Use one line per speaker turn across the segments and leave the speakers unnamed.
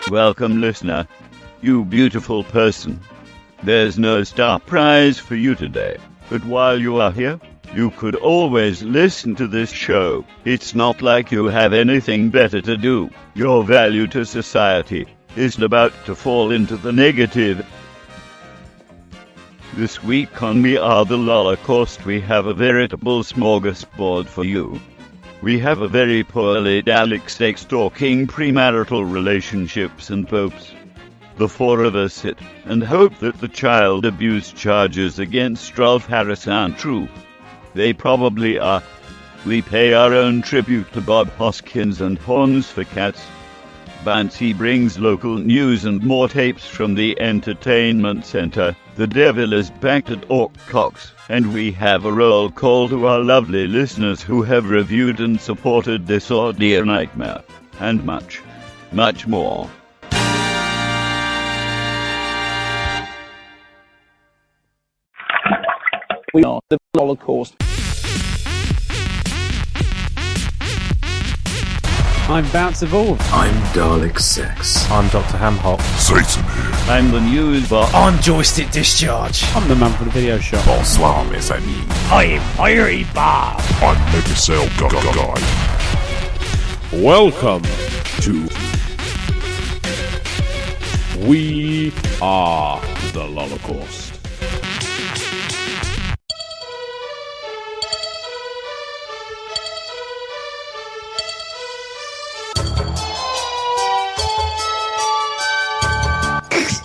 Welcome, listener. You beautiful person. There's no star prize for you today, but while you are here, you could always listen to this show. It's not like you have anything better to do. Your value to society is about to fall into the negative. This week on We Are the Holocaust, we have a veritable smorgasbord for you. We have a very poorly Dalek sex-stalking premarital relationships and popes. The four of us sit and hope that the child abuse charges against Rolf Harris aren't true. They probably are. We pay our own tribute to Bob Hoskins and Horns for Cats. Bouncy brings local news and more tapes from the entertainment center. The devil is back at Orc Cox, and we have a roll call to our lovely listeners who have reviewed and supported this audio nightmare, and much, much more.
We are the Holocaust.
I'm Bounce Evolved.
I'm Dalek Sex.
I'm Dr. Hamhock.
Satan here.
I'm the Noozebot.
I'm Joystick Discharge.
I'm the man from the video shop.
Bonsoir, mes amis.
I'm Fiery Bob.
I'm Megacell Guy.
Welcome to We Are the Holocaust.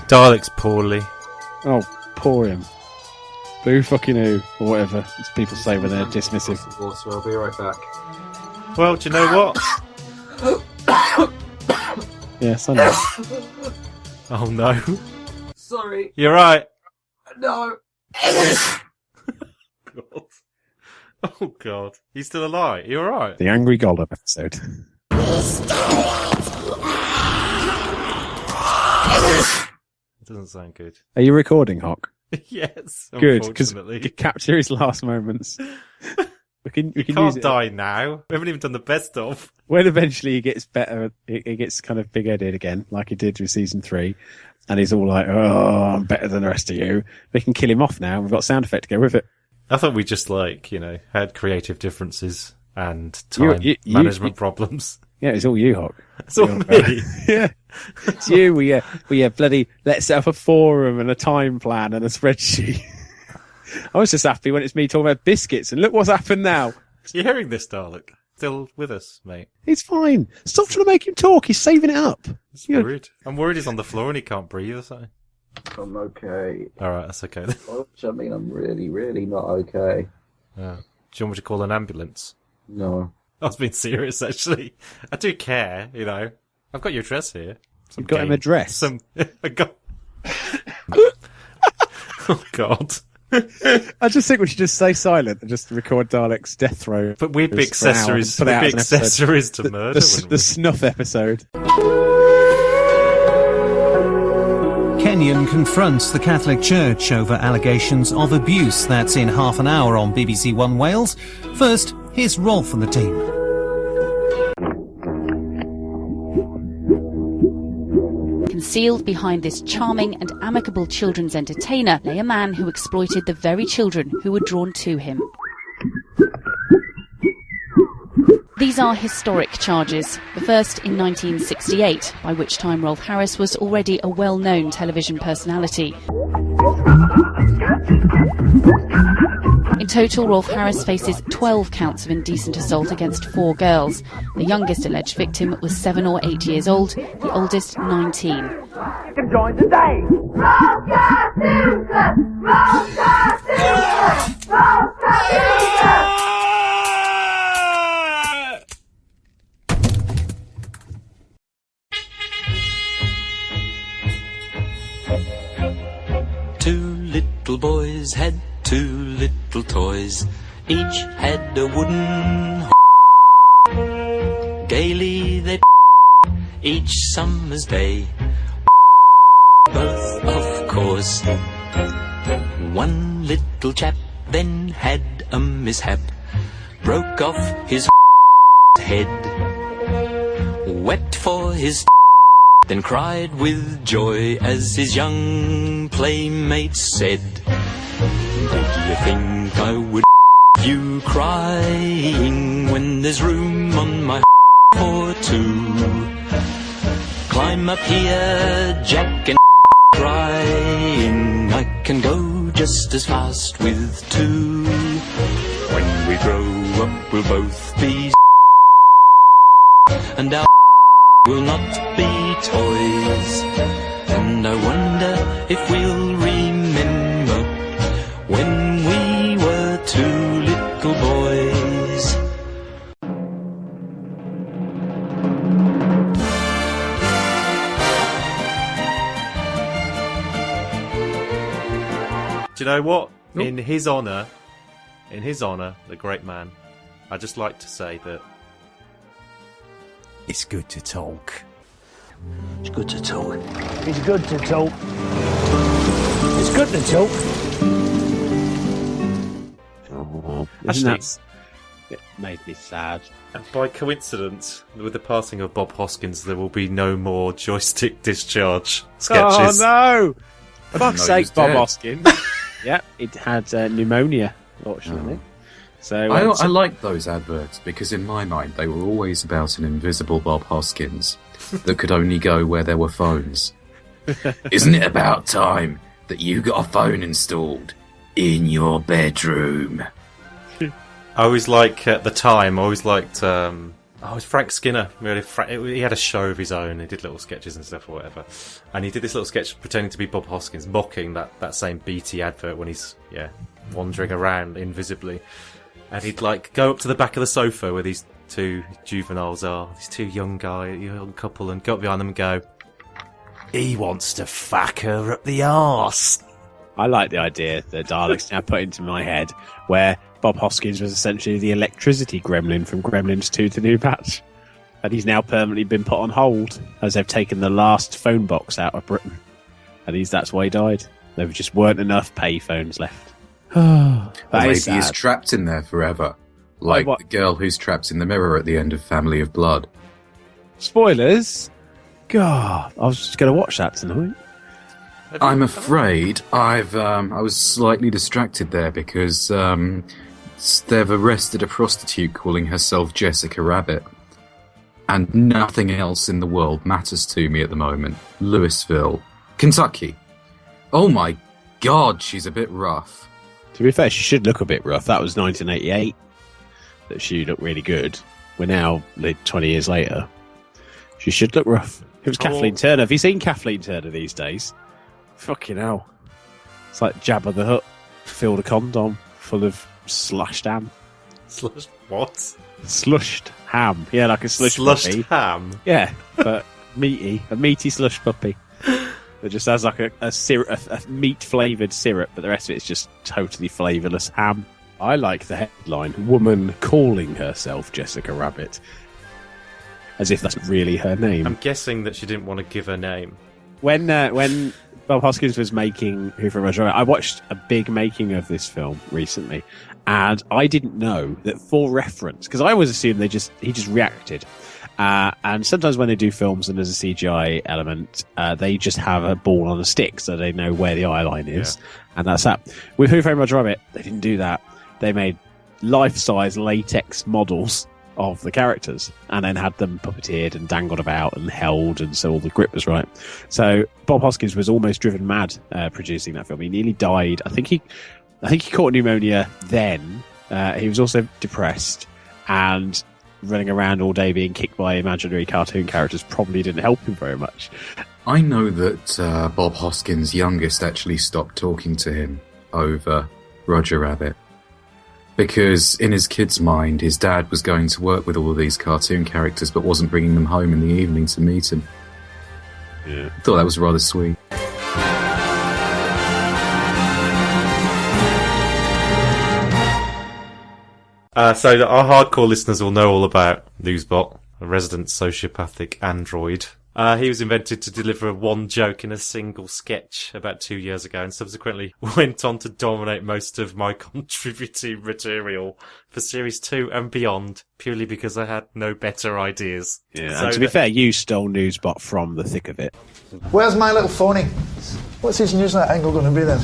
Dalek's poorly.
Oh, poor him. Boo fucking who, or whatever, as people say when they're dismissive.
Water, I'll be right back.
Well, do you know what?
Yes, I know.
Oh no.
Sorry.
You're right.
No.
God. Oh god. He's still alive. You alright?
The Angry Golem episode.
It doesn't sound good.
Are you recording, Hock?
Yes.
Good, because
Unfortunately.
you capture his last moments. We can
You
use
can't
it.
die now. We haven't even done the best of.
When eventually he gets better, he gets kind of big-headed again, like he did with season 3, and he's all like, "Oh, I'm better than the rest of you." We can kill him off now. We've got a sound effect to go with it.
I thought we just had creative differences and time management problems.
Yeah, it's all you, Hock.
It's all me.
Yeah, it's you. We bloody let's set up a forum and a time plan and a spreadsheet. I was just happy when it's me talking about biscuits, and look what's happened now.
You're hearing this, Dalek? Still with us, mate?
He's fine. Stop trying to make him talk. He's saving it up.
It's worried. I'm worried he's on the floor and he can't breathe or something.
I'm okay.
Alright, that's okay then.
I mean, I'm really, really not okay.
Yeah. Do you want me to call an ambulance?
No.
I was being serious, actually. I do care, I've got your address here.
You've got him a dress?
I got... Oh, God.
I just think we should just stay silent and just record Dalek's death throw.
But we'd be accessories to murder, wouldn't we?
The snuff episode.
Kenyan confronts the Catholic Church over allegations of abuse. That's in half an hour on BBC One Wales. First, here's Rolf and the team.
Concealed behind this charming and amicable children's entertainer lay a man who exploited the very children who were drawn to him. These are historic charges, the first in 1968, by which time Rolf Harris was already a well-known television personality. In total, Rolf Harris faces 12 counts of indecent assault against 4 girls. The youngest alleged victim was 7 or 8 years old, the oldest 19.
Join the day.
Two little boys had 2 little toys. Each had a wooden gaily they each summer's day. Both, of course. One little chap then had a mishap. Broke off his head. Wept for his then cried with joy as his young playmate said, "Do you think I would you crying when there's room on my for two? Climb up here, Jack, and crying. I can go just as fast with two. When we grow up, we'll both be and our will not be toys. And I wonder if we'll remember when we were two little boys."
Do you know what? Nope. In his honour, the great man, I'd just like to say that it's good to talk.
It's good to talk. It's good to talk. It's good to talk.
Actually, it made me sad.
And by coincidence, with the passing of Bob Hoskins, there will be no more joystick discharge sketches.
Oh no! For fuck's sake, Bob
dead.
Hoskins. Yeah, it had pneumonia, fortunately. So
I like those adverts because in my mind they were always about an invisible Bob Hoskins that could only go where there were phones. Isn't it about time that you got a phone installed in your bedroom?
I always like, at the time, I always liked, it was Frank Skinner. He had a show of his own. He did little sketches and stuff or whatever. And he did this little sketch pretending to be Bob Hoskins, mocking that same BT advert when he's, wandering around invisibly. And he'd, go up to the back of the sofa where these two juveniles are, these two young couple, and go up behind them and go, "He wants to fuck her up the arse."
I like the idea that Dalek's now put into my head where Bob Hoskins was essentially the electricity gremlin from Gremlins 2 to New Patch. And he's now permanently been put on hold as they've taken the last phone box out of Britain. And that's why he died. There just weren't enough payphones left.
Maybe he's trapped in there forever. Like the girl who's trapped in the mirror at the end of Family of Blood.
Spoilers? God, I was just going to watch that tonight.
I'm afraid I was slightly distracted there because they've arrested a prostitute calling herself Jessica Rabbit. And nothing else in the world matters to me at the moment. Louisville, Kentucky. Oh my God, she's a bit rough.
To be fair, she should look a bit rough. That was 1988. That she looked really good. We're now 20 years later. She should look rough. It was Kathleen Turner. Have you seen Kathleen Turner these days? Fucking hell. It's like Jabba the Hutt filled a condom full of slashed ham.
Slushed what?
Slushed ham. Yeah, like a slush
Slushed
puppy.
ham?
Yeah, but a meaty slush puppy. It just has like a meat-flavoured syrup, but the rest of it's just totally flavourless ham. I like the headline, "Woman calling herself Jessica Rabbit." As if that's really her name.
I'm guessing that she didn't want to give her name.
When Bob Hoskins was making Who Framed Roger Rabbit, I watched a big making of this film recently, and I didn't know that for reference, because I always assumed he just reacted. And sometimes when they do films and there's a CGI element, they just have a ball on a stick so they know where the eye line is, and that's that. With Who Framed Roger Rabbit, they didn't do that. They made life-size latex models of the characters and then had them puppeteered and dangled about and held, and so all the grip was right. So Bob Hoskins was almost driven mad producing that film. He nearly died. I think he caught pneumonia then. He was also depressed, and running around all day being kicked by imaginary cartoon characters probably didn't help him very much.
I know that Bob Hoskins' youngest actually stopped talking to him over Roger Rabbit. Because in his kid's mind, his dad was going to work with all of these cartoon characters but wasn't bringing them home in the evening to meet him.
Yeah.
I thought that was rather sweet.
So our hardcore listeners will know all about Noozebot, a resident sociopathic android He was invented to deliver one joke in a single sketch about 2 years ago, and subsequently went on to dominate most of my contributing material for Series 2 and beyond, purely because I had no better ideas.
Yeah,
So
and to be fair, you stole Noozebot from the thick of it.
Where's my little phony? What's his newsletter angle going to be then?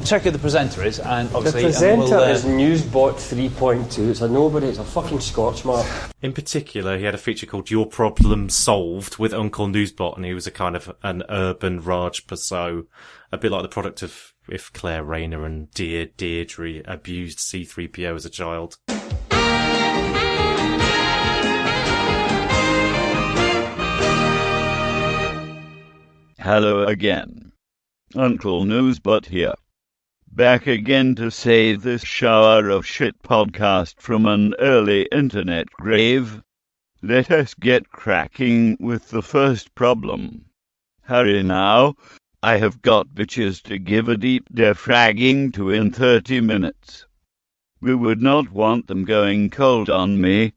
Check who the presenter is, and obviously...
The presenter is Newsbot 3.2. It's a nobody, it's a fucking scorch mark.
In particular, he had a feature called Your Problem Solved with Uncle Noozebot, and he was a kind of an urban Raj Persaud, a bit like the product of if Claire Rayner and Dear Deirdre abused C-3PO as a child.
Hello again. Uncle Noozebot here. Back again to save this shower of shit podcast from an early internet grave. Let us get cracking with the first problem. Hurry now. I have got bitches to give a deep defragging to in 30 minutes. We would not want them going cold on me.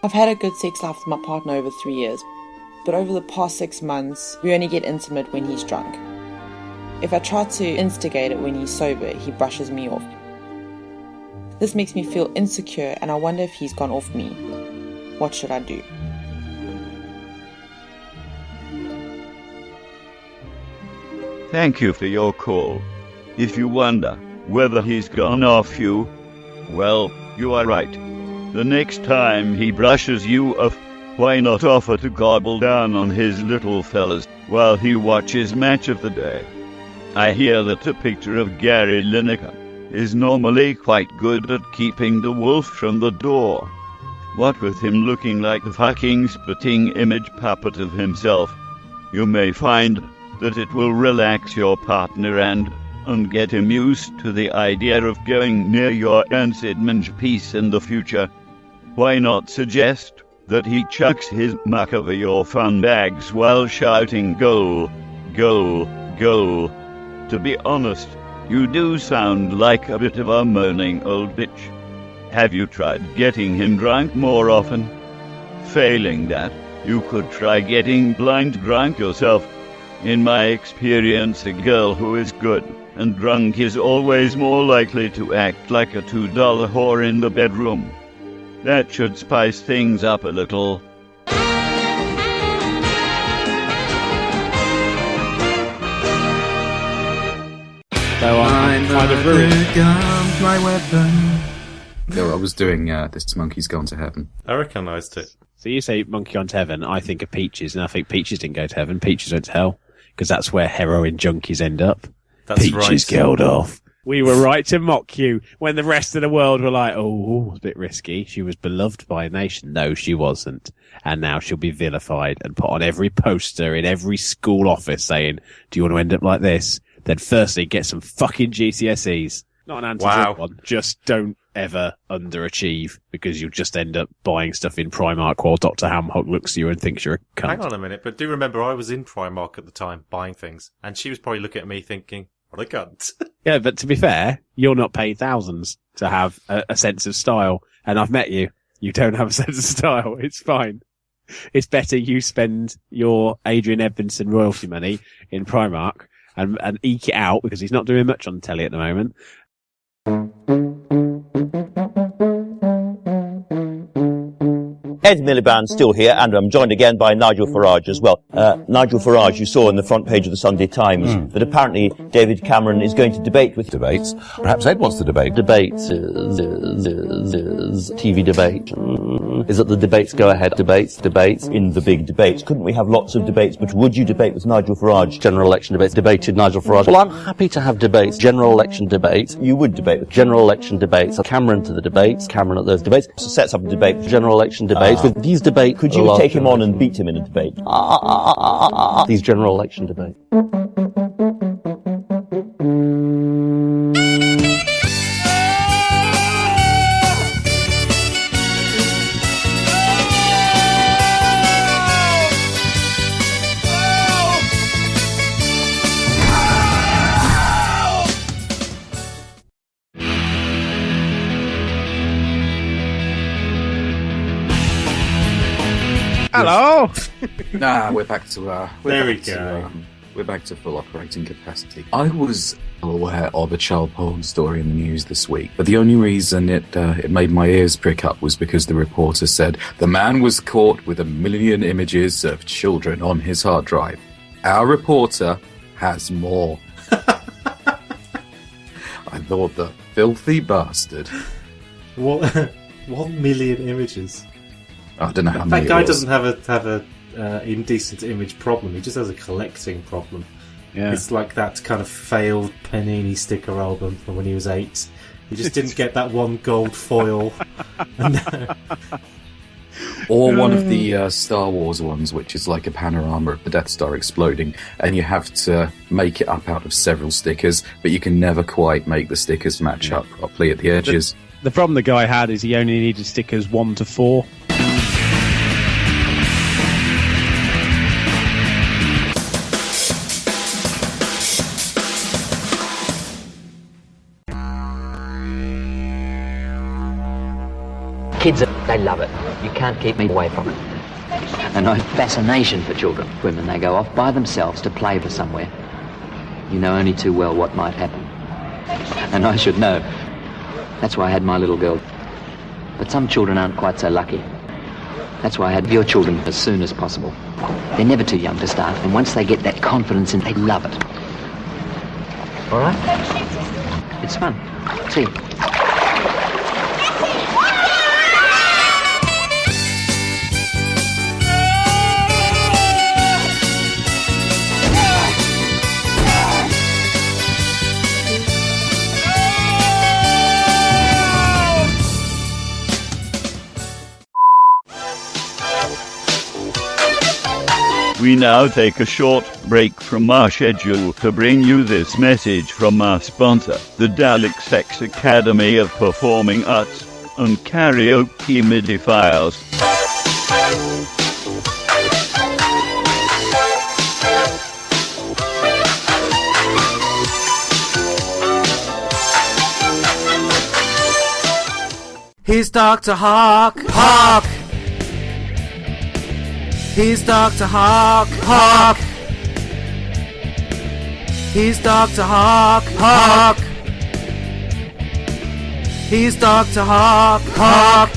I've had a good sex life with my partner over 3 years, but over the past 6 months, we only get intimate when he's drunk. If I try to instigate it when he's sober, he brushes me off. This makes me feel insecure, and I wonder if he's gone off me. What should I do?
Thank you for your call. If you wonder whether he's gone off you, well, you are right. The next time he brushes you off, why not offer to gobble down on his little fellas while he watches Match of the Day? I hear that a picture of Gary Lineker is normally quite good at keeping the wolf from the door. What with him looking like the fucking spitting image puppet of himself, you may find that it will relax your partner and get him used to the idea of going near your Ansidmange piece in the future. Why not suggest that he chucks his muck over your fun bags while shouting goal, goal, goal? To be honest, you do sound like a bit of a moaning old bitch. Have you tried getting him drunk more often? Failing that, you could try getting blind drunk yourself. In my experience, a girl who is good and drunk is always more likely to act like a $2 whore in the bedroom. That should spice things up a little.
So I'm kind of ruined.
My weapon. No, I was doing This Monkey's Gone to Heaven.
I recognised it.
So you say Monkey Gone to Heaven, I think of Peaches, and I think Peaches didn't go to heaven, Peaches went to hell, because that's where heroin junkies end up.
That's
Peaches
right.
killed off. We were right to mock you when the rest of the world were like, oh, a bit risky. She was beloved by a nation. No, she wasn't. And now she'll be vilified and put on every poster in every school office saying, do you want to end up like this? Then firstly, get some fucking GCSEs. Not an anti-drug one. Just don't ever underachieve, because you'll just end up buying stuff in Primark while Dr. Hamhock looks at you and thinks you're a cunt.
Hang on a minute, but do remember I was in Primark at the time buying things, and she was probably looking at me thinking, what a cunt.
Yeah, but to be fair, you're not paid thousands to have a sense of style. And I've met you. You don't have a sense of style. It's fine. It's better you spend your Adrian Edmondson royalty money in Primark and eke it out, because he's not doing much on telly at the moment.
Ed Miliband still here, and I'm joined again by Nigel Farage as well. Nigel Farage, you saw on the front page of the Sunday Times that apparently David Cameron is going to debate with...
Debates? Perhaps Ed wants to debate.
Debates is TV debate. Is that the debates go ahead? Debates in the big debates. Couldn't we have lots of debates, but would you debate with Nigel Farage? General election debates. Debated Nigel Farage. Well, I'm happy to have debates. General election debates. You would debate with general election debates. Cameron to the debates. Cameron at those debates. So sets up a debate for general election debates. With these debates, could you take him on and beat him in a debate? These general election debates.
Hello.
Nah, we're back to we're back to full operating capacity. I was aware of a child porn story in the news this week, but the only reason it made my ears prick up was because the reporter said the man was caught with 1 million images of children on his hard drive. Our reporter has more. I thought, the filthy bastard.
What? 1 million images?
I don't know how many.
That guy doesn't have a indecent image problem. He just has a collecting problem.
Yeah.
It's like that kind of failed Panini sticker album from when he was 8. He just didn't get that one gold foil.
Or one of the Star Wars ones, which is like a panorama of the Death Star exploding, and you have to make it up out of several stickers, but you can never quite make the stickers match up properly at the edges.
The problem the guy had is he only needed stickers 1 to 4.
Kids, they love it. You can't keep me away from it. And I have fascination for children. When they go off by themselves to play for somewhere, you know only too well what might happen. And I should know. That's why I had my little girl. But some children aren't quite so lucky. That's why I had your children as soon as possible. They're never too young to start, and once they get that confidence in, they love it. All right? It's fun. See you.
We now take a short break from our schedule to bring you this message from our sponsor, the Dalek Sex Academy of Performing Arts and Karaoke Humidifiers.
He's Dr. Hawk. Hawk! He's Dr. Hawk. Hawk! He's Dr. Hawk. Hawk! He's Dr. Hawk. Hawk!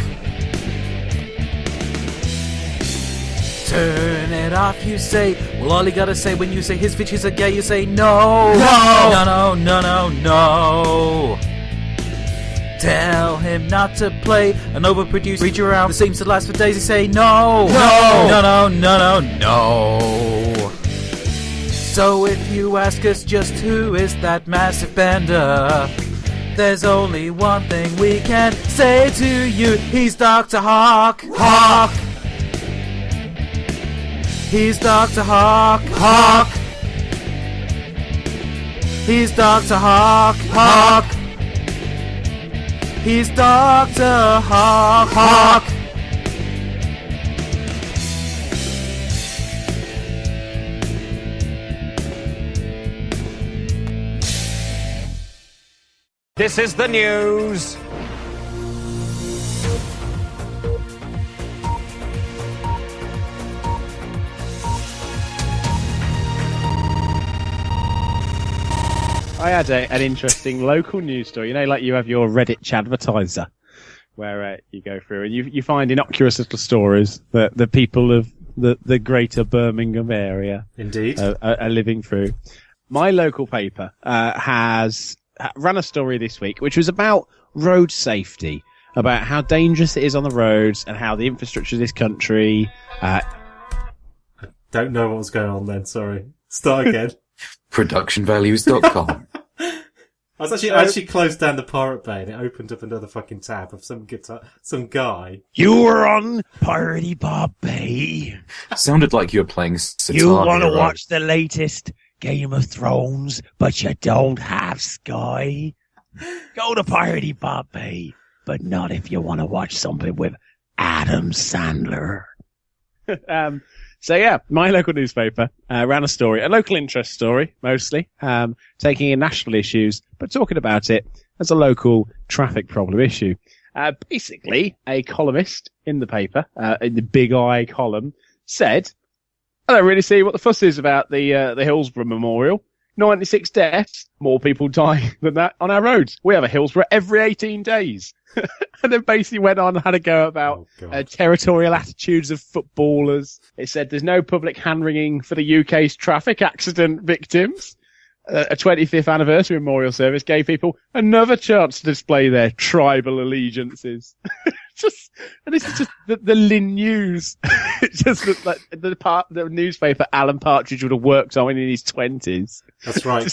Turn it off, you say. Well, all you gotta say when you say his bitches are gay, you say no. No! No, no, no, no, no. Tell him not to play an overproduced creature around that seems to last for days. You say no, no, no, no, no, no, no. So if you ask us just who is that massive bender, there's only one thing we can say to you. He's Dr. Hawk. Hawk. He's Dr. Hawk. Hawk. He's Dr. Hawk. Hawk. He's Dr. Hawk. Hawk.
This is the news.
I had an interesting local news story. You know, like you have your Reddit Chadvertiser, where you go through and you find innocuous little stories that the people of the greater Birmingham area
Indeed.
Are living through. My local paper has ran a story this week, which was about road safety, about how dangerous it is on the roads and how the infrastructure of this country...
I don't know what was going on then, sorry. Start again.
Productionvalues.com.
I actually closed down the Pirate Bay and it opened up another fucking tab of some guy.
You were on Piratey Bob Bay.
Sounded like you were playing Sitar.
You want to watch the latest Game of Thrones, but you don't have Sky? Go to Piratey Bob Bay, but not if you want to watch something with Adam Sandler.
So yeah, my local newspaper ran a story, a local interest story mostly, taking in national issues, but talking about it as a local traffic problem issue. Basically, a columnist in the paper, in the Big I column, said, I don't really see what the fuss is about the Hillsborough Memorial. 96 deaths, more people die than that on our roads. We have a Hillsborough every 18 days. And then basically went on and had a go about territorial attitudes of footballers. It said there's no public hand-wringing for the UK's traffic accident victims. A 25th anniversary memorial service gave people another chance to display their tribal allegiances. And this is just the Lynn News. It just looked like the newspaper Alan Partridge would have worked on in his 20s.
That's right,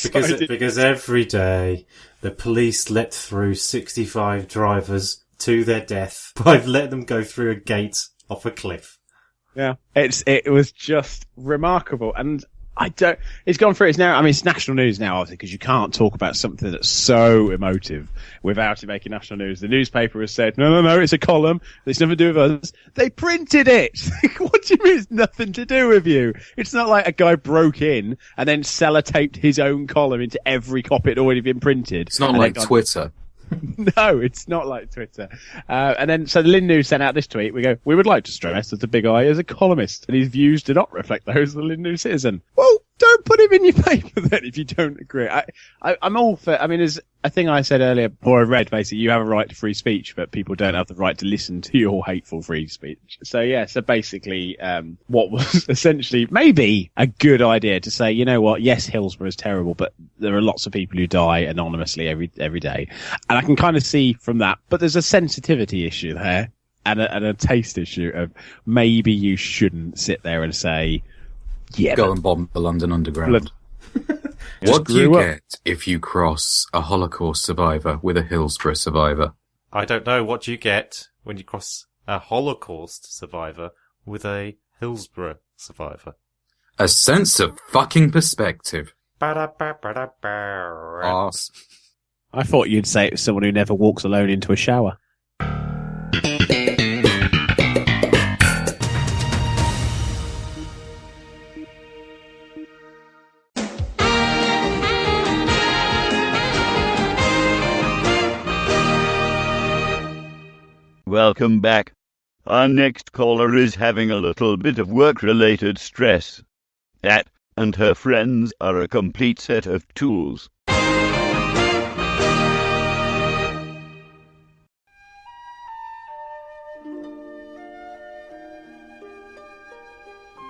because every day the police let through 65 drivers to their death by letting them go through a gate off a cliff.
Yeah, it was just remarkable, and it's gone through. It's national news now, obviously, because you can't talk about something that's so emotive without it making national news. The newspaper has said, no, it's a column. It's nothing to do with us. They printed it. What do you mean it's nothing to do with you? It's not like a guy broke in and then sellotaped his own column into every copy that had already been printed.
It's not like Twitter.
No, it's not like Twitter. So the Lynn News sent out this tweet. We would like to stress that the Big I is a columnist and his views do not reflect those of the Lynn News Citizen. Well, don't put him in your paper then if you don't agree. I'm all for, there's a thing I said earlier, or I read, basically, you have a right to free speech, but people don't have the right to listen to your hateful free speech. So basically, what was essentially maybe a good idea to say, you know what, yes, Hillsborough is terrible, but there are lots of people who die anonymously every day. And I can kind of see from that, but there's a sensitivity issue there and a taste issue of maybe you shouldn't sit there and say,
go and bomb the London Underground. What do you get if you cross a Holocaust survivor with a Hillsborough survivor?
I don't know. What do you get when you cross a Holocaust survivor with a Hillsborough survivor?
A sense of fucking perspective.
Arse. I thought you'd say it was someone who never walks alone into a shower.
Welcome back. Our next caller is having a little bit of work-related stress. That and her friends are a complete set of tools.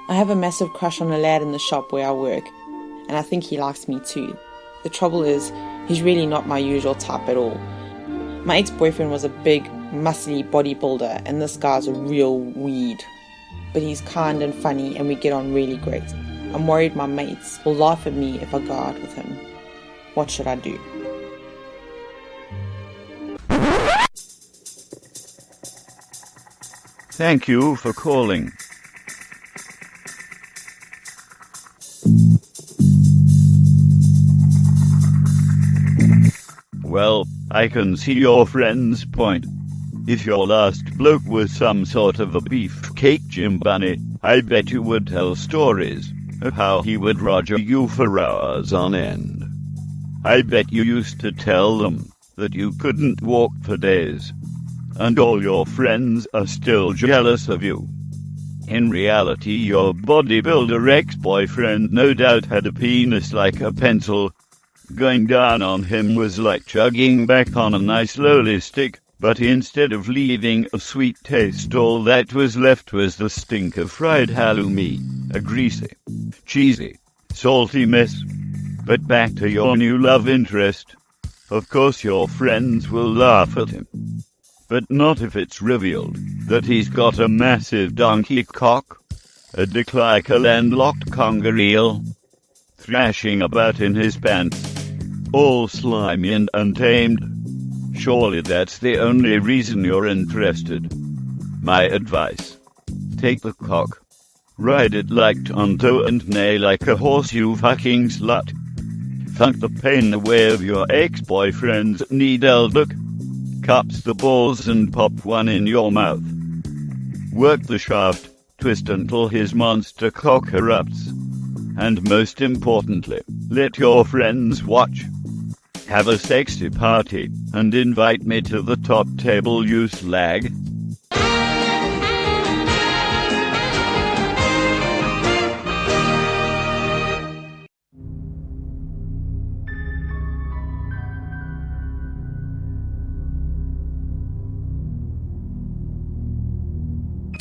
I have a massive crush on a lad in the shop where I work, and I think he likes me too. The trouble is, he's really not my usual type at all. My ex-boyfriend was a big, muscly bodybuilder, and this guy's a real weed. But he's kind and funny, and we get on really great. I'm worried my mates will laugh at me if I go out with him. What should I do?
Thank you for calling. Well, I can see your friend's point. If your last bloke was some sort of a beefcake Jim Bunny, I bet you would tell stories of how he would roger you for hours on end. I bet you used to tell them that you couldn't walk for days. And all your friends are still jealous of you. In reality, your bodybuilder ex-boyfriend no doubt had a penis like a pencil. Going down on him was like chugging back on an ice lolly stick, but instead of leaving a sweet taste, all that was left was the stink of fried halloumi, a greasy, cheesy, salty mess. But back to your new love interest. Of course your friends will laugh at him, but not if it's revealed that he's got a massive donkey cock, a dick like a landlocked conger eel, thrashing about in his pants, all slimy and untamed. Surely that's the only reason you're interested. My advice: take the cock, ride it like Tonto and neigh like a horse, you fucking slut. Thunk the pain away of your ex-boyfriend's needlebook, cups the balls and pop one in your mouth. Work the shaft, twist until his monster cock erupts. And most importantly, let your friends watch. Have a sexy party, and invite me to the top table, you slag.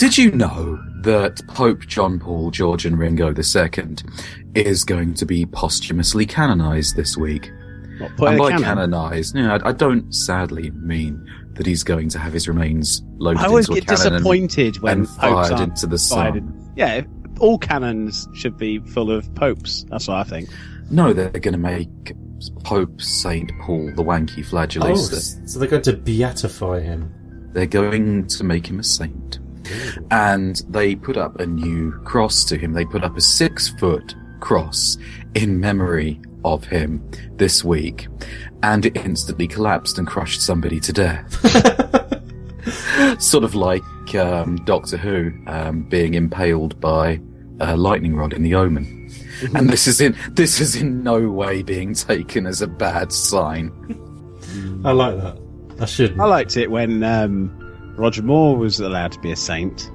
Did you know that Pope John Paul George and Ringo II is going to be posthumously canonised this week?
What, put in
And
a
by
canon?
canonised, I don't sadly mean that he's going to have his remains loaded
I always
into a
get
cannon
disappointed when
and
popes
fired
are
into the
fired
sun.
in- Yeah, all cannons should be full of popes. That's what I think.
No, they're going to make Pope Saint Paul the wanky flagellator.
So they're going to beatify him.
They're going to make him a saint. And they put up a new cross to him. They put up a 6-foot cross in memory of him this week. And it instantly collapsed and crushed somebody to death. Sort of like Doctor Who being impaled by a lightning rod in The Omen. And this is in no way being taken as a bad sign.
I like that. I shouldn't.
I liked it when Roger Moore was allowed to be a saint,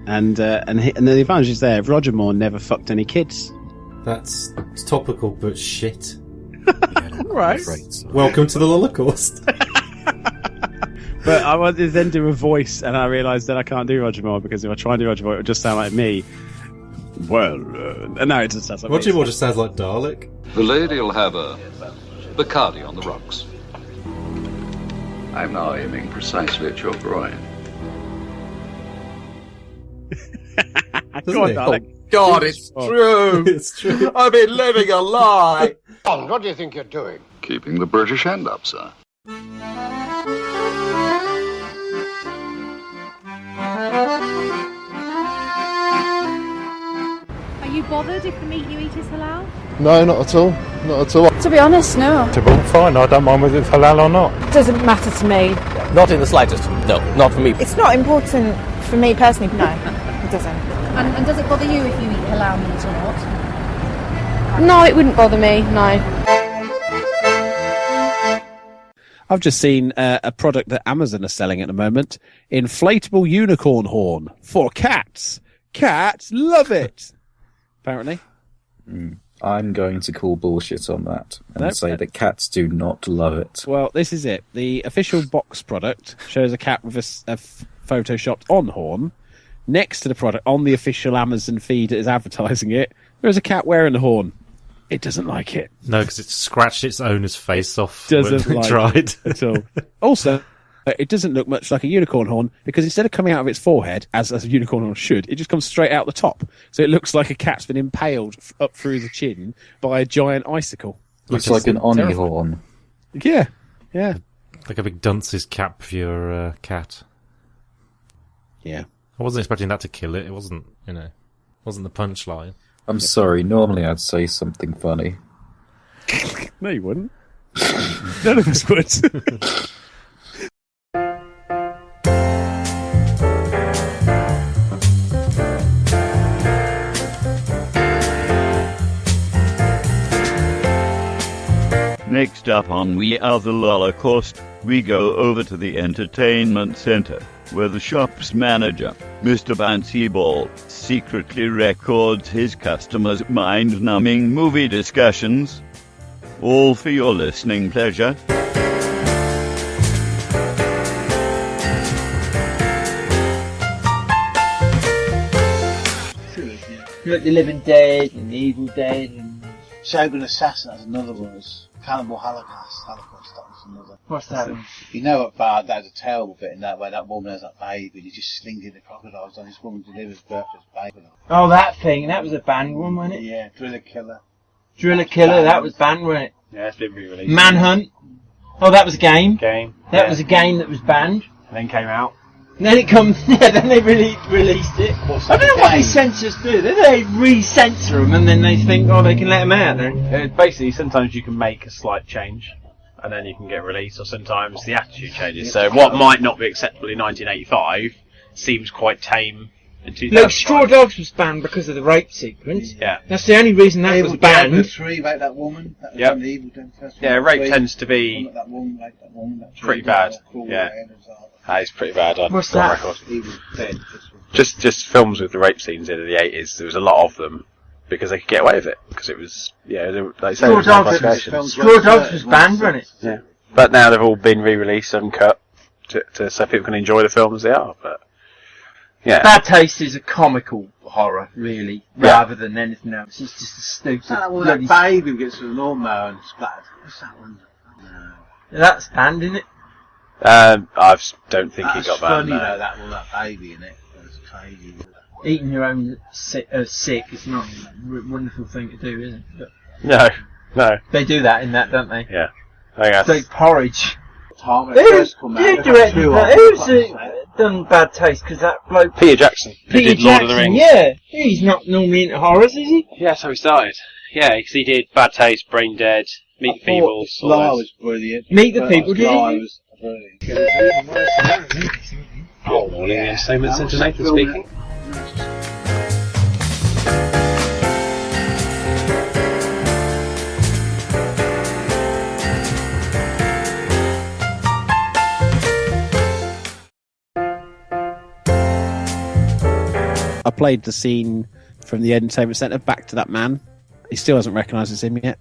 and the advantage is there. Roger Moore never fucked any kids.
That's topical, but shit.
Right.
Welcome to the Holocaust.
But I wanted to then do a voice, and I realised that I can't do Roger Moore, because if I try and do Roger Moore, it would just sound like me. Well, no, it just sounds like
Roger
me.
Moore just sounds like Dalek.
The lady'll have a Bacardi on the rocks. I'm now aiming precisely at your groin.
Go on, Dalek.
God, it's true.
It's true.
I've been living a lie.
What do you think you're doing? Keeping the British end up, sir.
Are you bothered if the meat you eat is halal?
No, not at all. Not at all.
To be honest, no.
Fine, I don't mind whether it's halal or not.
Doesn't matter to me.
Not in the slightest. No, not for me.
It's not important for me personally. No, it doesn't. And does it bother you if you eat halal meat or not? No, it wouldn't bother me. No.
I've just seen a product that Amazon are selling at the moment: inflatable unicorn horn for cats. Cats love it. Apparently.
I'm going to call bullshit on that and
Nope.
say that cats do not love it.
Well, this is it. The official box product shows a cat with a photoshopped on horn. Next to the product, on the official Amazon feed that is advertising it, there's a cat wearing the horn. It doesn't like it.
No, because it scratched its owner's face off
Doesn't
when it
like
tried.
it at all. Also, it doesn't look much like a unicorn horn, because instead of coming out of its forehead, as a unicorn horn should, it just comes straight out the top. So it looks like a cat's been impaled up through the chin by a giant icicle.
Looks like an Oni horn.
Yeah, yeah.
Like a big dunce's cap for your cat.
Yeah.
I wasn't expecting that to kill it. It wasn't, wasn't the punchline.
I'm sorry, normally I'd say something funny.
No, you wouldn't. None of us would.
Next up on We Are the Holocaust, we go over to the entertainment center, where the shop's manager, Mr. Bouncy Ball, secretly records his customers' mind-numbing movie discussions. All for your listening pleasure.
Like The Living Dead and The Evil Dead and Shogun Assassin, that's another one. It's Cannibal Holocaust, that was another. What's that? You know what bad, that's a terrible bit in that way, that woman has that baby, and he's just slinging the crocodiles on this woman delivers birth to this baby.
Oh, that thing, that was a banned one, wasn't it?
Yeah, Driller Killer.
Driller Killer, that was banned, wasn't it?
Yeah, it's been re-released.
Manhunt. Oh, that was a game.
Game.
That was a game that was banned.
And then came out.
And then it comes, yeah, then they released it. I don't know what these censors do. They re-censor them and then they think, oh, they can let them out then.
Basically, sometimes you can make a slight change and then you can get released, or sometimes the attitude changes. So what might not be acceptable in 1985 seems quite tame in 2005.
Look, Straw Dogs was banned because of the rape sequence.
Yeah.
That's the only reason that was banned.
3 about that woman. That was
Yep.
on the Evil Dead first
Yeah,
one.
rape
3,
tends to be
that woman, like that woman, that
pretty
Driller
bad.
Killer, Cruel
Yeah.
Rain, and so on.
That is pretty bad.
What's
got
that?
record.
Evil Dead.
Just films with the rape scenes in the 80s. There was a lot of them because they could get away with it because it was like
Straw Dogs was banned, wasn't it?
Yeah, but now they've all been re-released and cut so people can enjoy the film as they are. But
Yeah. Bad Taste is a comical horror, really, rather than anything else. It's just a stupid.
That baby who gets with a lawnmower and splattered. What's that one? No.
That's banned, isn't it?
I don't think he got
funny
banned.
though, that baby in it. That's crazy.
Eating your own sick is not a wonderful thing to do, is it?
No.
They do that in that, don't they?
Yeah. I guess.
It's like porridge.
Who's
done Bad Taste? Because that bloke...
Peter Jackson. Who did Lord of the Rings.
Yeah. He's not normally into horrors, is he?
Yeah, so he started. Yeah, because he did Bad Taste, Brain Dead, Meet the Feebles.
Sly was brilliant.
Meet the People, did
Sly
he?
was brilliant.
Good morning, Entertainment Centre, Nathan speaking.
I played the scene from the Entertainment Centre back to that man. He still hasn't recognised it's him yet.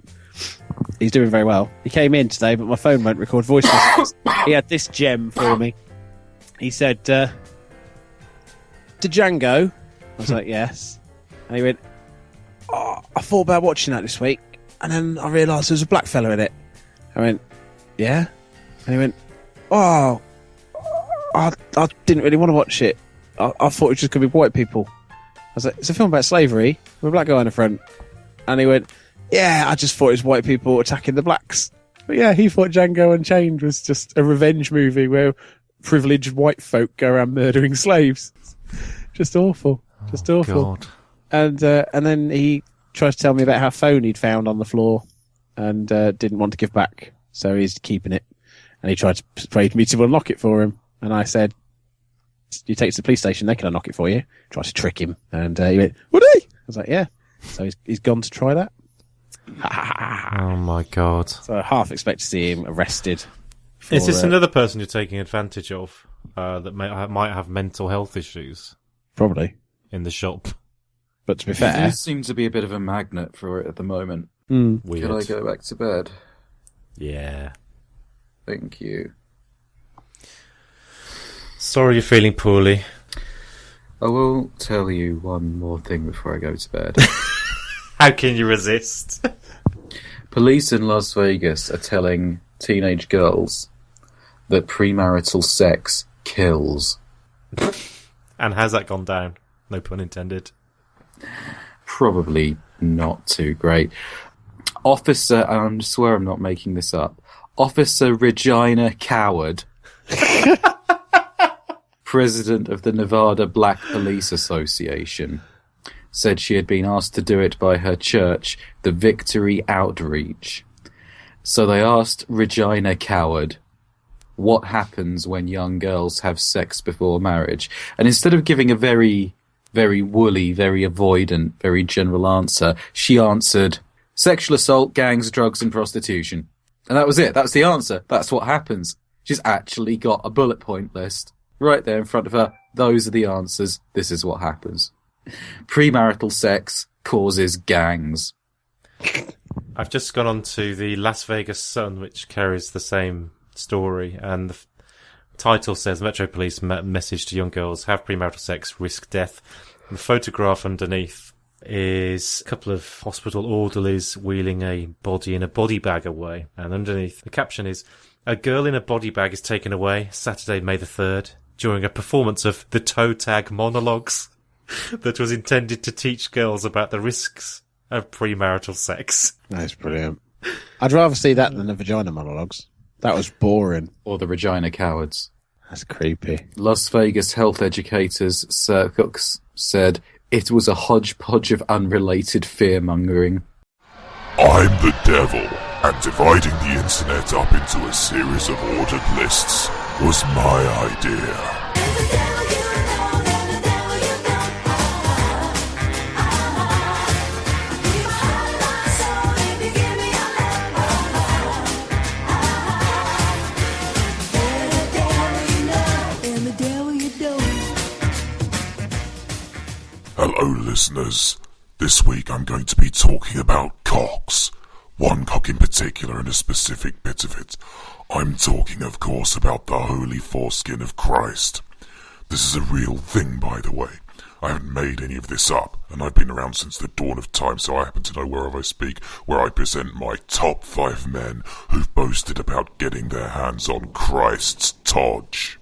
He's doing very well. He came in today, but my phone won't record voice messages. He had this gem for me. He said, Django? I was like, yes. And he went, I thought about watching that this week, and then I realised there was a black fella in it. I went, yeah? And he went, I didn't really want to watch it. I thought it was just going to be white people. I was like, it's a film about slavery with a black guy in the front. And he went, yeah, I just thought it was white people attacking the blacks. But yeah, he thought Django Unchained was just a revenge movie where privileged white folk go around murdering slaves. Just awful. Just awful.
God.
And then he tried to tell me about how phone he'd found on the floor and didn't want to give back. So he's keeping it. And he tried to persuade me to unlock it for him. And I said, you take it to the police station, they can unlock it for you. Tried to trick him. And he went, would he? I was like, yeah. So he's gone to try that.
Oh my God.
So I half expect to see him arrested.
Is this another person you're taking advantage of that might have mental health issues?
Probably.
In the shop.
But to be fair...
There seems to be a bit of a magnet for it at the moment.
Weird.
Could I go back to bed?
Yeah.
Thank you.
Sorry you're feeling poorly.
I will tell you one more thing before I go to bed.
How can you resist?
Police in Las Vegas are telling teenage girls that premarital sex kills.
And has that gone down? No pun intended.
Probably not too great. Officer, and I swear I'm not making this up, Officer Regina Coward, president of the Nevada Black Police Association, said she had been asked to do it by her church, the Victory Outreach. So they asked Regina Coward, what happens when young girls have sex before marriage? And instead of giving a very, very woolly, very avoidant, very general answer, she answered, sexual assault, gangs, drugs and prostitution. And that was it. That's the answer. That's what happens. She's actually got a bullet point list right there in front of her. Those are the answers. This is what happens. Premarital sex causes gangs.
I've just gone on to the Las Vegas Sun, which carries the same story, and the title says Metro Police message to young girls: have premarital sex, risk death. And the photograph underneath is a couple of hospital orderlies wheeling a body in a body bag away, and underneath the caption is, a girl in a body bag is taken away Saturday, May the 3rd, during a performance of the toe tag monologues that was intended to teach girls about the risks of premarital sex.
That's brilliant. I'd rather see that than the vagina monologues. That was boring.
Or the Regina Cowards.
That's creepy.
Las Vegas health educators said it was a hodgepodge of unrelated fear-mongering.
I'm the devil, and dividing the internet up into a series of ordered lists was my idea. Hello, listeners. This week I'm going to be talking about cocks. One cock in particular and a specific bit of it. I'm talking, of course, about the holy foreskin of Christ. This is a real thing, by the way. I haven't made any of this up, and I've been around since the dawn of time, so I happen to know wherever I speak, where I present my top 5 men who've boasted about getting their hands on Christ's Todge.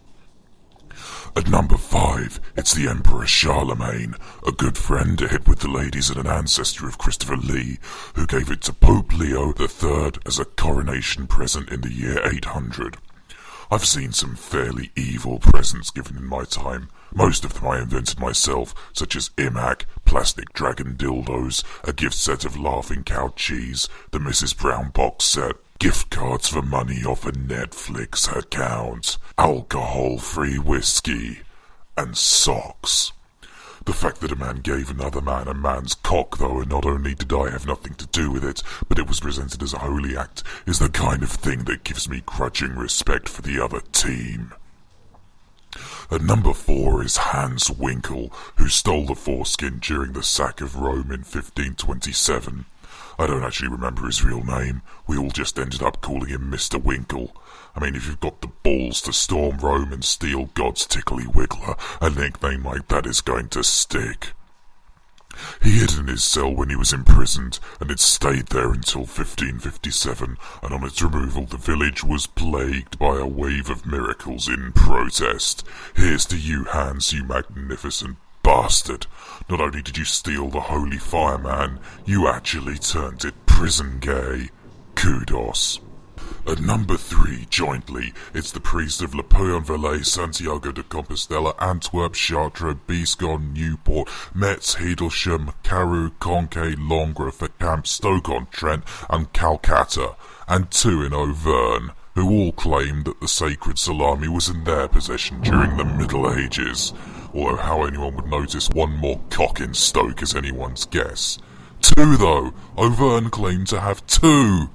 At number 5, it's the Emperor Charlemagne, a good friend to hit with the ladies and an ancestor of Christopher Lee, who gave it to Pope Leo III as a coronation present in the year 800. I've seen some fairly evil presents given in my time. Most of them I invented myself, such as Imac, plastic dragon dildos, a gift set of laughing cow cheese, the Mrs. Brown box set, gift cards for money off a Netflix account, alcohol-free whiskey, and socks. The fact that a man gave another man a man's cock, though, and not only did I have nothing to do with it, but it was presented as a holy act, is the kind of thing that gives me grudging respect for the other team. At number 4 is Hans Winkel, who stole the foreskin during the sack of Rome in 1527. I don't actually remember his real name. We all just ended up calling him Mr. Winkle. I mean, if you've got the balls to storm Rome and steal God's tickly wiggler, a nickname like that is going to stick. He hid in his cell when he was imprisoned, and it stayed there until 1557, and on its removal the village was plagued by a wave of miracles in protest. Here's to you, Hans, you magnificent bastard. Not only did you steal the Holy Fireman, you actually turned it prison gay. Kudos. At number 3, jointly, it's the priest of Le Puy-en-Velay, Santiago de Compostela, Antwerp, Chartres, Biscone, Newport, Metz, Hedelsham, Carew, Conquet, Langres, Vercamp, Stoke-on-Trent, and Calcutta, and 2 in Auvergne, who all claimed that the sacred salami was in their possession during the Middle Ages, although how anyone would notice one more cock in Stoke is anyone's guess. 2, though. Auvergne claimed to have 2.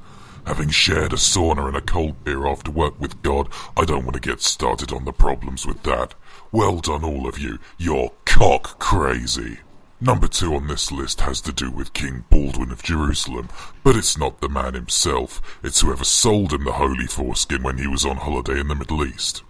Having shared a sauna and a cold beer after work with God, I don't want to get started on the problems with that. Well done, all of you. You're cock crazy. Number 2 on this list has to do with King Baldwin of Jerusalem, but it's not the man himself. It's whoever sold him the holy foreskin when he was on holiday in the Middle East.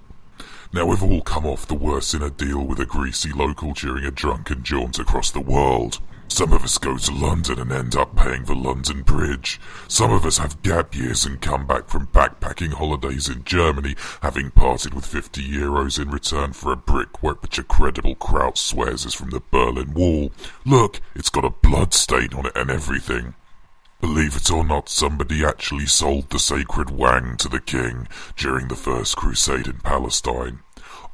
Now, we've all come off the worst in a deal with a greasy local during a drunken jaunt across the world. Some of us go to London and end up paying for London Bridge. Some of us have gap years and come back from backpacking holidays in Germany, having parted with €50 in return for a brickwork which a credible Kraut swears is from the Berlin Wall. Look, it's got a blood stain on it and everything. Believe it or not, somebody actually sold the sacred wang to the king during the First Crusade in Palestine.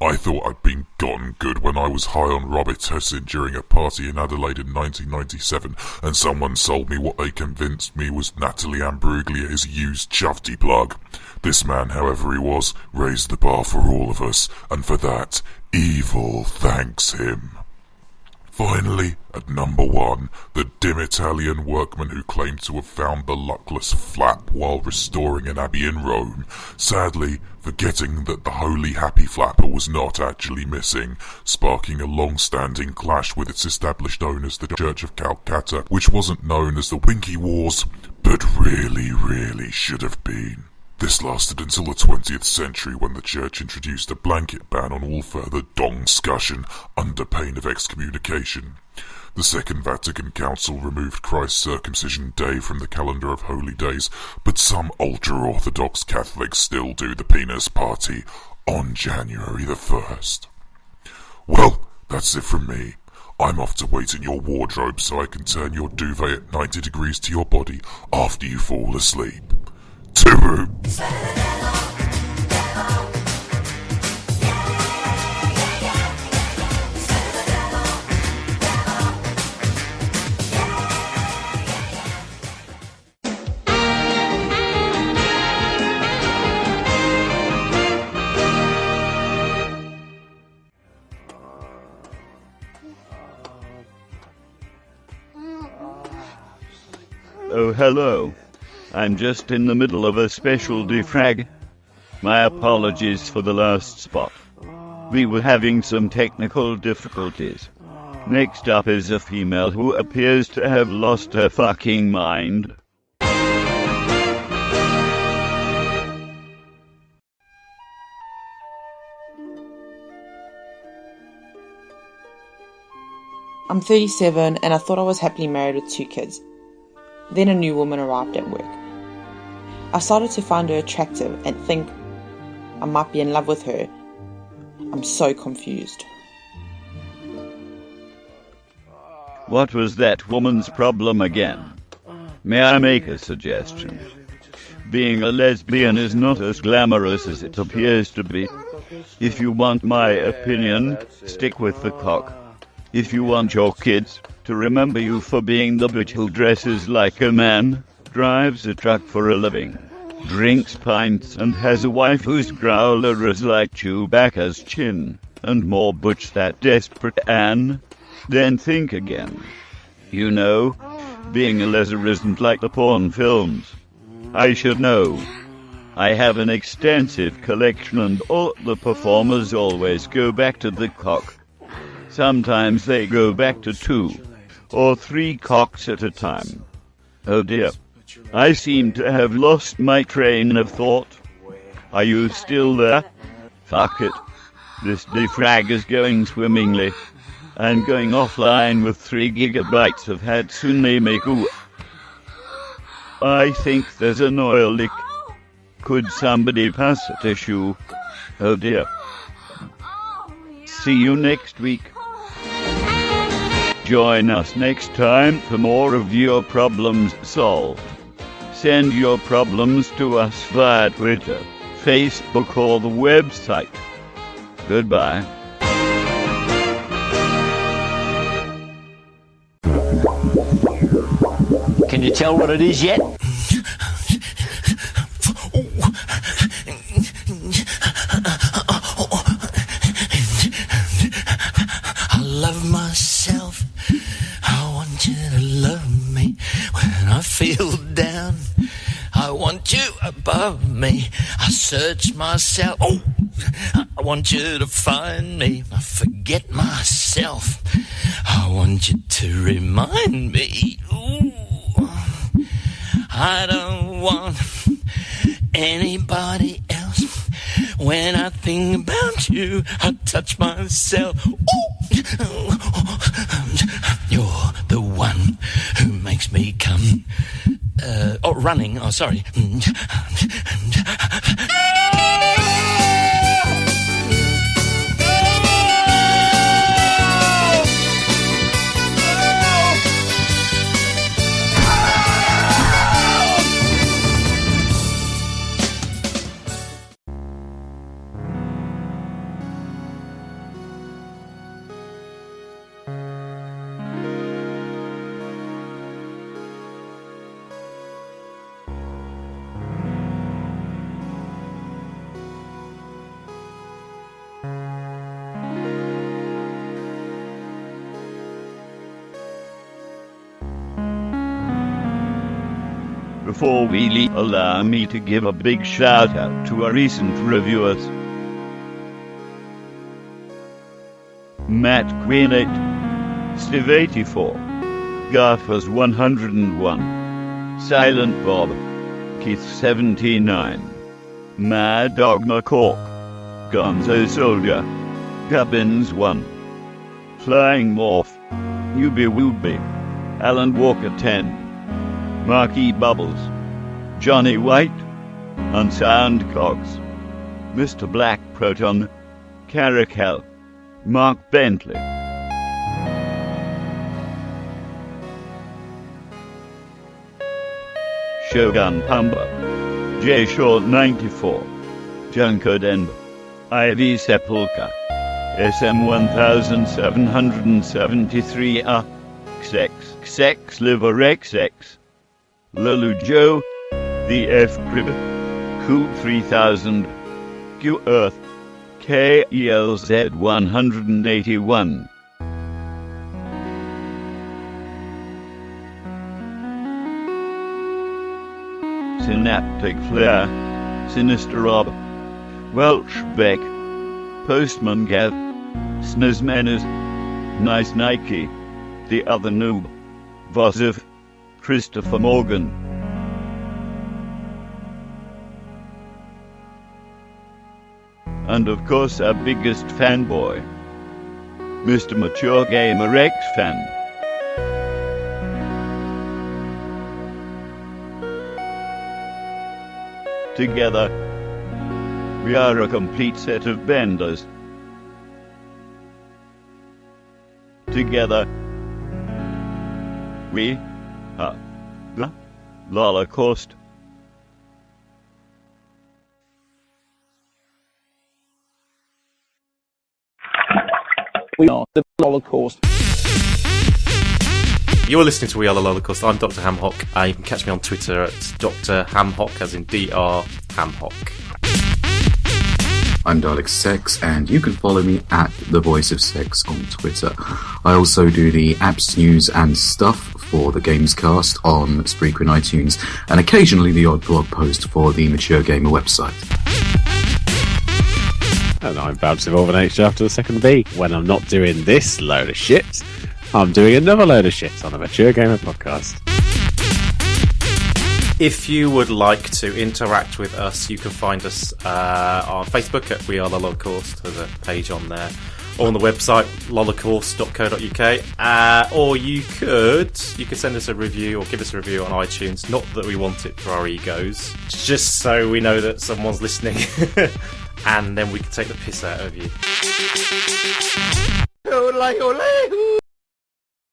I thought I'd been gotten good when I was high on Robitussin during a party in Adelaide in 1997, and someone sold me what they convinced me was Natalie Ambruglia's used chufty plug. This man, however he was, raised the bar for all of us, and for that, evil thanks him. Finally, at number 1, the dim Italian workman who claimed to have found the luckless flap while restoring an abbey in Rome, sadly forgetting that the holy happy flapper was not actually missing, sparking a long-standing clash with its established owners, the Church of Calcutta, which wasn't known as the Winky Wars, but really should have been. This lasted until the 20th century, when the church introduced a blanket ban on all further dong-scussion under pain of excommunication. The Second Vatican Council removed Christ's circumcision day from the calendar of holy days, but some ultra-Orthodox Catholics still do the penis party on January the 1st. Well, that's it from me. I'm off to wait in your wardrobe so I can turn your duvet at 90 degrees to your body after you fall asleep. Tooroo!
Oh, hello. I'm just in the middle of a special defrag. My apologies for the last spot. We were having some technical difficulties. Next up is a female who appears to have lost her fucking mind.
I'm 37 and I thought I was happily married with 2 kids. Then a new woman arrived at work. I started to find her attractive and think I might be in love with her. I'm so confused.
What was that woman's problem again? May I make a suggestion? Being a lesbian is not as glamorous as it appears to be. If you want my opinion, stick with the cock. If you want your kids to remember you for being the bitch who dresses like a man, drives a truck for a living, drinks pints and has a wife whose growler is like Chewbacca's chin, and more butch that desperate Anne, then think again. You know, being a leser isn't like the porn films. I should know. I have an extensive collection and all the performers always go back to the cock. Sometimes they go back to 2 or 3 cocks at a time. Oh dear. I seem to have lost my train of thought. Are you still there? Fuck it. This defrag is going swimmingly. I'm going offline with 3 gigabytes of Hatsune Miku. I think there's an oil leak. Could somebody pass a tissue? Oh dear. See you next week. Join us next time for more of your problems solved. Send your problems to us via Twitter, Facebook, or the website. Goodbye.
Can you tell what it is yet?
I love myself. I want you to love me when I feel down. I want you above me. I search myself. Oh, I want you to find me. I forget myself. I want you to remind me. Ooh, I don't want anybody else. When I think about you, I touch myself. Ooh, you're the one who makes me come. Running. Oh, sorry.
Before we leave, allow me to give a big shout out to our recent reviewers. Matt Queen 8, Steve 84, Garfers 101, Silent Bob, Keith 79, Mad Dog McCork, Gonzo Soldier, Gubbins 1, Flying Morph, Newbie Wooby, Alan Walker 10, Marky Bubbles, Johnny White, Unsound Cogs, Mr. Black Proton, Caracal, Mark Bentley. Shogun Pumba, J. Shaw 94, Junko Denver, Ivy Sepulka, SM 1773 XX Liver XX, Lulu Joe, The F Crib, Cool 3000, Q Earth, KELZ 181. Synaptic Flare, Sinister Rob, Welsh Beck, Postman Gav, Snizmenas, Nice Nike, The Other Noob, Vosif, Christopher Morgan. And of course our biggest fanboy, Mr. Mature Gamer X Fan. Together, we are a complete set of benders. Together, we are the Holocaust.
We are the Holocaust.
You're listening to We Are the Holocaust. I'm Dr. Hamhock. You can catch me on Twitter at Dr. Hamhock, as in Dr. Hamhock.
I'm Dalek Sex, and you can follow me at The Voice of Sex on Twitter. I also do the apps, news, and stuff for the Gamescast on Spreaker and iTunes, and occasionally the odd blog post for the Mature Gamer website.
And I'm Bouncy Evolving H after the second B. When I'm not doing this load of shit, I'm doing another load of shit on the Mature Gamer podcast.
If you would like to interact with us, you can find us on Facebook at We Are the Holocaust. There's a page on there. Or on the website, holocaust.co.uk. Or you could send us a review or give us a review on iTunes. Not that we want it for our egos, just so we know that someone's listening. And then we can take the piss out of you.
Ole, ole,